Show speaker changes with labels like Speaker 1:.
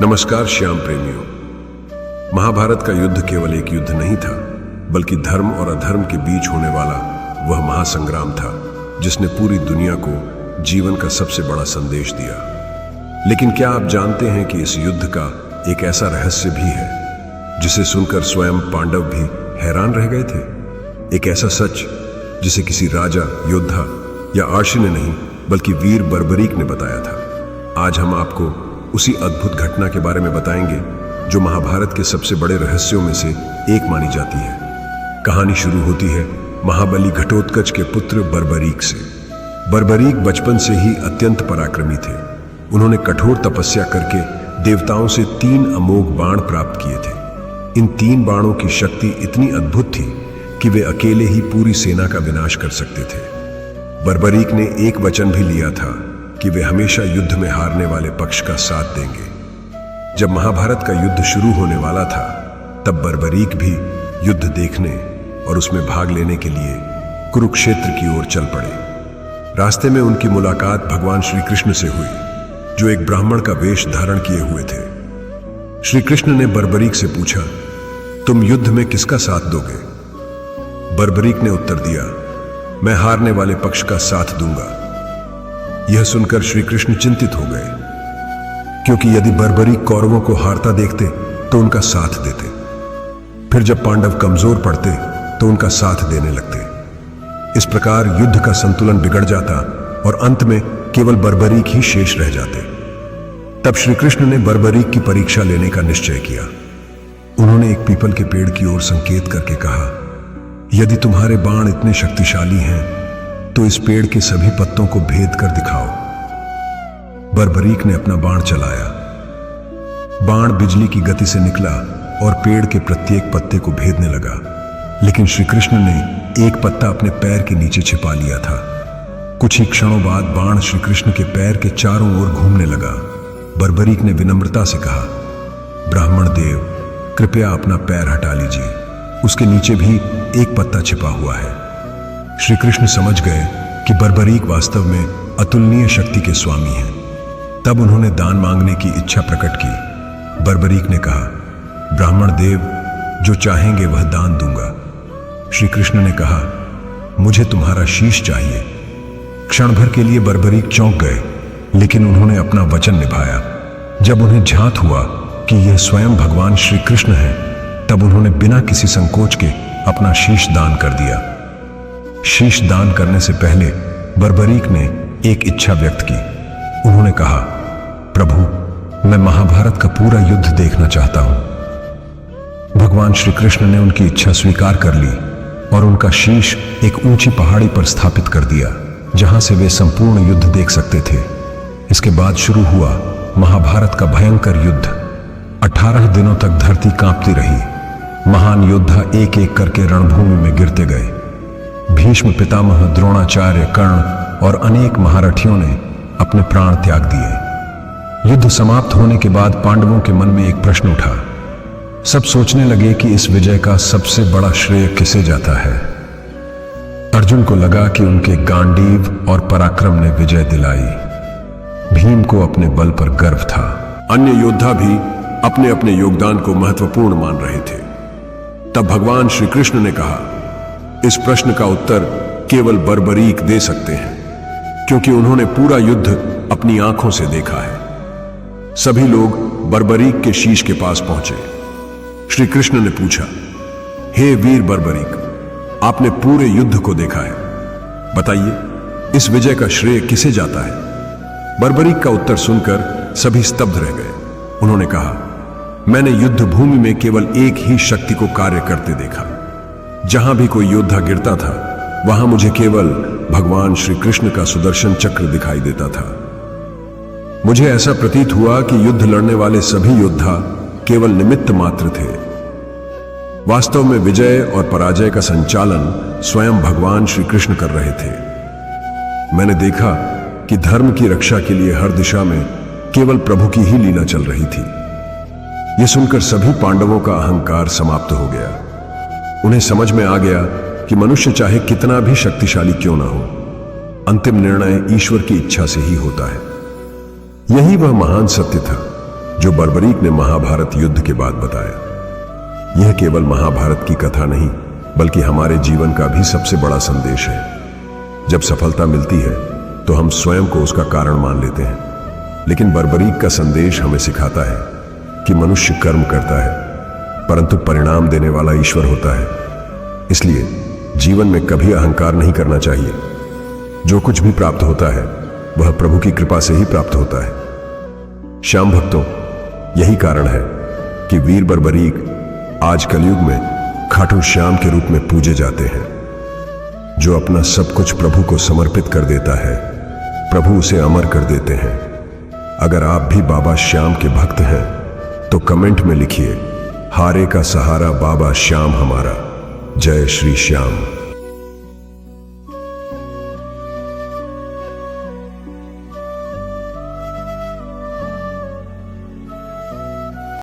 Speaker 1: नमस्कार श्याम प्रेमियों। महाभारत का युद्ध केवल एक युद्ध नहीं था, बल्कि धर्म और अधर्म के बीच होने वाला वह महासंग्राम था जिसने पूरी दुनिया को जीवन का सबसे बड़ा संदेश दिया। लेकिन क्या आप जानते हैं कि इस युद्ध का एक ऐसा रहस्य भी है जिसे सुनकर स्वयं पांडव भी हैरान रह गए थे। एक ऐसा सच जिसे किसी राजा, योद्धा या आर्षि ने नहीं, बल्कि वीर बर्बरीक ने बताया था। आज हम आपको उसी अद्भुत घटना के बारे में बताएंगे जो महाभारत के सबसे बड़े रहस्यों में से एक मानी जाती है। कहानी शुरू होती है महाबली घटोत्कच के पुत्र बर्बरीक से। बर्बरीक बचपन से ही अत्यंत पराक्रमी थे। उन्होंने कठोर तपस्या करके देवताओं से 3 अमोघ बाण प्राप्त किए थे। इन 3 बाणों की शक्ति इतनी अद्भुत थी कि वे अकेले ही पूरी सेना का विनाश कर सकते थे। बर्बरीक ने एक वचन भी लिया था कि वे हमेशा युद्ध में हारने वाले पक्ष का साथ देंगे। जब महाभारत का युद्ध शुरू होने वाला था, तब बर्बरीक भी युद्ध देखने और उसमें भाग लेने के लिए कुरुक्षेत्र की ओर चल पड़े। रास्ते में उनकी मुलाकात भगवान श्री कृष्ण से हुई, जो एक ब्राह्मण का वेश धारण किए हुए थे। श्री कृष्ण ने बर्बरीक से पूछा, तुम युद्ध में किसका साथ दोगे? बर्बरीक ने उत्तर दिया, मैं हारने वाले पक्ष का साथ दूंगा। यह सुनकर श्री कृष्ण चिंतित हो गए, क्योंकि यदि बर्बरीक कौरवों को हारता देखते तो उनका साथ देते, फिर जब पांडव कमजोर पड़ते तो उनका साथ देने लगते। इस प्रकार युद्ध का संतुलन बिगड़ जाता और अंत में केवल बर्बरीक ही शेष रह जाते। तब श्री कृष्ण ने बर्बरीक की परीक्षा लेने का निश्चय किया। उन्होंने एक पीपल के पेड़ की ओर संकेत करके कहा, यदि तुम्हारे बाण इतने शक्तिशाली हैं तो इस पेड़ के सभी पत्तों को भेद कर दिखाओ। बर्बरीक ने अपना बाण चलाया। बाण बिजली की गति से निकला और पेड़ के प्रत्येक पत्ते को भेदने लगा। लेकिन श्री कृष्ण ने एक पत्ता अपने पैर के नीचे छिपा लिया था। कुछ ही क्षणों बाद बाण श्री कृष्ण के पैर के चारों ओर घूमने लगा। बर्बरीक ने विनम्रता से कहा, ब्राह्मण देव, कृपया अपना पैर हटा लीजिए, उसके नीचे भी एक पत्ता छिपा हुआ है। श्री कृष्ण समझ गए कि बर्बरीक वास्तव में अतुलनीय शक्ति के स्वामी हैं। तब उन्होंने दान मांगने की इच्छा प्रकट की। बर्बरीक ने कहा, ब्राह्मण देव, जो चाहेंगे वह दान दूंगा। श्री कृष्ण ने कहा, मुझे तुम्हारा शीश चाहिए। क्षण भर के लिए बर्बरीक चौंक गए, लेकिन उन्होंने अपना वचन निभाया। जब उन्हें झांत हुआ कि यह स्वयं भगवान श्री कृष्ण हैं, तब उन्होंने बिना किसी संकोच के अपना शीश दान कर दिया। शीश दान करने से पहले बर्बरीक ने एक इच्छा व्यक्त की। उन्होंने कहा, प्रभु, मैं महाभारत का पूरा युद्ध देखना चाहता हूं। भगवान श्री कृष्ण ने उनकी इच्छा स्वीकार कर ली और उनका शीश एक ऊंची पहाड़ी पर स्थापित कर दिया, जहां से वे संपूर्ण युद्ध देख सकते थे। इसके बाद शुरू हुआ महाभारत का भयंकर युद्ध। 18 दिनों तक धरती कांपती रही। महान योद्धा एक एक करके रणभूमि में गिरते गए। भीष्म, पितामह, द्रोणाचार्य, कर्ण और अनेक महारथियों ने अपने प्राण त्याग दिए। युद्ध समाप्त होने के बाद पांडवों के मन में एक प्रश्न उठा। सब सोचने लगे कि इस विजय का सबसे बड़ा श्रेय किसे जाता है। अर्जुन को लगा कि उनके गांडीव और पराक्रम ने विजय दिलाई। भीम को अपने बल पर गर्व था। अन्य योद्धा भी अपने अपने योगदान को महत्वपूर्ण मान रहे थे। तब भगवान श्री कृष्ण ने कहा, इस प्रश्न का उत्तर केवल बर्बरीक दे सकते हैं, क्योंकि उन्होंने पूरा युद्ध अपनी आंखों से देखा है। सभी लोग बर्बरीक के शीश के पास पहुंचे। श्री कृष्ण ने पूछा, हे वीर बर्बरीक, आपने पूरे युद्ध को देखा है, बताइए इस विजय का श्रेय किसे जाता है? बर्बरीक का उत्तर सुनकर सभी स्तब्ध रह गए। उन्होंने कहा, मैंने युद्ध भूमि में केवल एक ही शक्ति को कार्य करते देखा। जहां भी कोई योद्धा गिरता था, वहां मुझे केवल भगवान श्री कृष्ण का सुदर्शन चक्र दिखाई देता था। मुझे ऐसा प्रतीत हुआ कि युद्ध लड़ने वाले सभी योद्धा केवल निमित्त मात्र थे। वास्तव में विजय और पराजय का संचालन स्वयं भगवान श्री कृष्ण कर रहे थे। मैंने देखा कि धर्म की रक्षा के लिए हर दिशा में केवल प्रभु की ही लीला चल रही थी। यह सुनकर सभी पांडवों का अहंकार समाप्त हो गया। उन्हें समझ में आ गया कि मनुष्य चाहे कितना भी शक्तिशाली क्यों ना हो, अंतिम निर्णय ईश्वर की इच्छा से ही होता है। यही वह महान सत्य था जो बर्बरीक ने महाभारत युद्ध के बाद बताया। यह केवल महाभारत की कथा नहीं बल्कि हमारे जीवन का भी सबसे बड़ा संदेश है। जब सफलता मिलती है तो हम स्वयं को उसका कारण मान लेते हैं, लेकिन बर्बरीक का संदेश हमें सिखाता है कि मनुष्य कर्म करता है परंतु परिणाम देने वाला ईश्वर होता है। इसलिए जीवन में कभी अहंकार नहीं करना चाहिए। जो कुछ भी प्राप्त होता है वह प्रभु की कृपा से ही प्राप्त होता है। श्याम भक्तों, यही कारण है कि वीर बर्बरीक आज कलयुग में खाटू श्याम के रूप में पूजे जाते हैं। जो अपना सब कुछ प्रभु को समर्पित कर देता है, प्रभु उसे अमर कर देते हैं। अगर आप भी बाबा श्याम के भक्त हैं तो कमेंट में लिखिए, हारे का सहारा बाबा श्याम हमारा। जय श्री श्याम।